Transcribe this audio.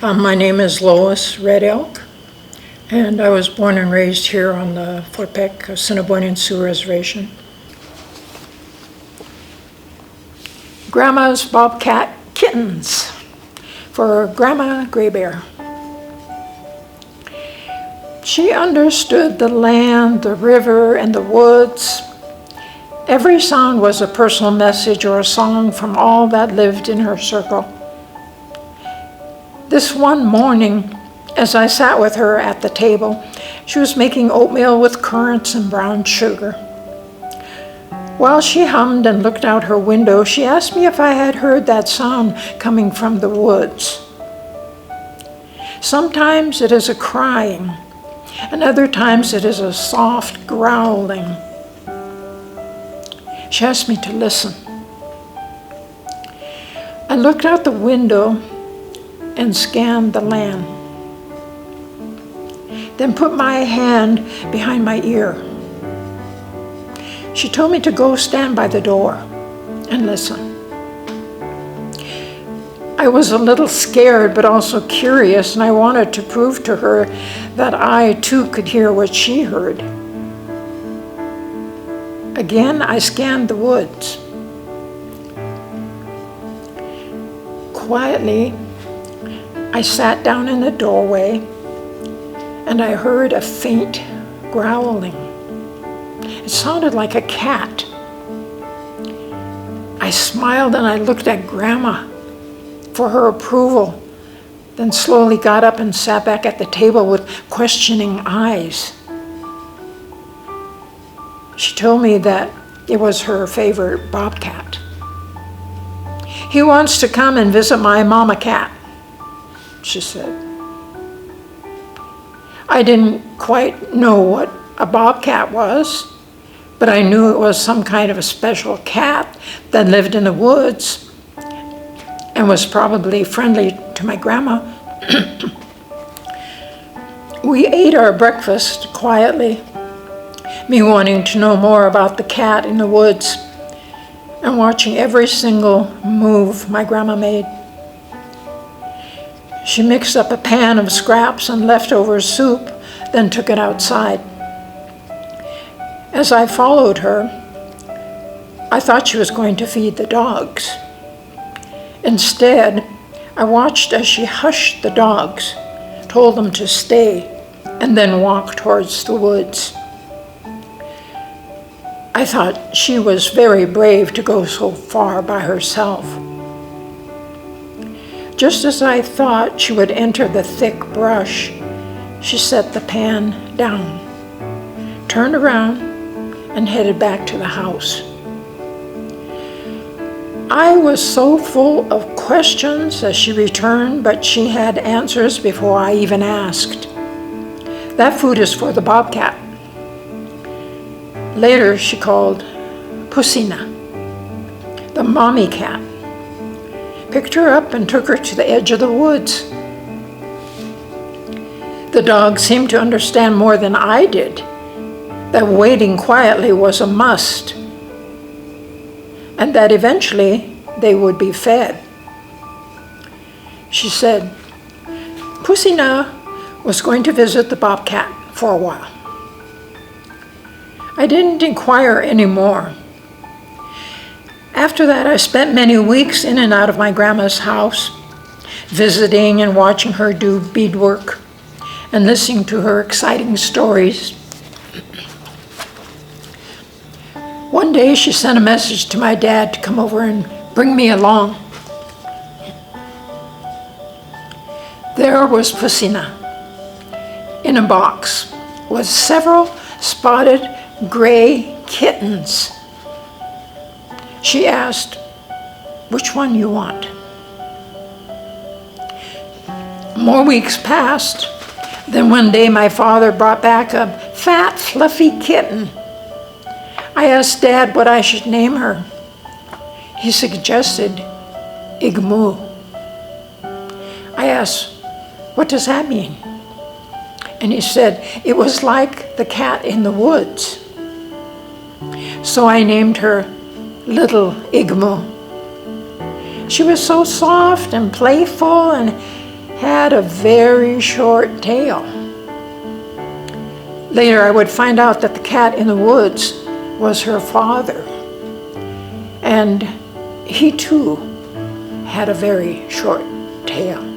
My name is Lois Red Elk, and I was born and raised here on the Fort Peck Assiniboine Sioux Reservation. Grandma's Bobcat Kittens for Grandma Gray Bear. She understood the land, the river, and the woods. Every sound was a personal message or a song from all that lived in her circle. This one morning, as I sat with her at the table, she was making oatmeal with currants and brown sugar. While she hummed and looked out her window, she asked me if I had heard that sound coming from the woods. Sometimes it is a crying, and other times it is a soft growling. She asked me to listen. I looked out the window and scanned the land, then put my hand behind my ear. She told me to go stand by the door and listen. I was a little scared, but also curious, and I wanted to prove to her that I too could hear what she heard. Again, I scanned the woods. Quietly, I sat down in the doorway and I heard a faint growling. It sounded like a cat. I smiled and I looked at Grandma for her approval, then slowly got up and sat back at the table with questioning eyes. She told me that it was her favorite bobcat. "He wants to come and visit my mama cat," she said. I didn't quite know what a bobcat was, but I knew it was some kind of a special cat that lived in the woods and was probably friendly to my grandma. We ate our breakfast quietly, me wanting to know more about the cat in the woods and watching every single move my grandma made. She mixed up a pan of scraps and leftover soup, then took it outside. As I followed her, I thought she was going to feed the dogs. Instead, I watched as she hushed the dogs, told them to stay, and then walked towards the woods. I thought she was very brave to go so far by herself. Just as I thought she would enter the thick brush, she set the pan down, turned around, and headed back to the house. I was so full of questions as she returned, but she had answers before I even asked. "That food is for the bobcat." Later, she called Pusina, the mommy cat, picked her up and took her to the edge of the woods. The dog seemed to understand more than I did that waiting quietly was a must, and that eventually they would be fed. She said Pusina was going to visit the bobcat for a while. I didn't inquire anymore. After that, I spent many weeks in and out of my grandma's house, visiting and watching her do beadwork and listening to her exciting stories. One day, she sent a message to my dad to come over and bring me along. There was Pusina in a box with several spotted gray kittens. She asked, "Which one you want?" More weeks passed. Then one day my father brought back a fat, fluffy kitten. I asked Dad what I should name her. He suggested Igmu. I asked, "What does that mean?" And he said, it was like the cat in the woods. So I named her Little Igmu. She was so soft and playful and had a very short tail. Later, I would find out that the cat in the woods was her father. And he too had a very short tail.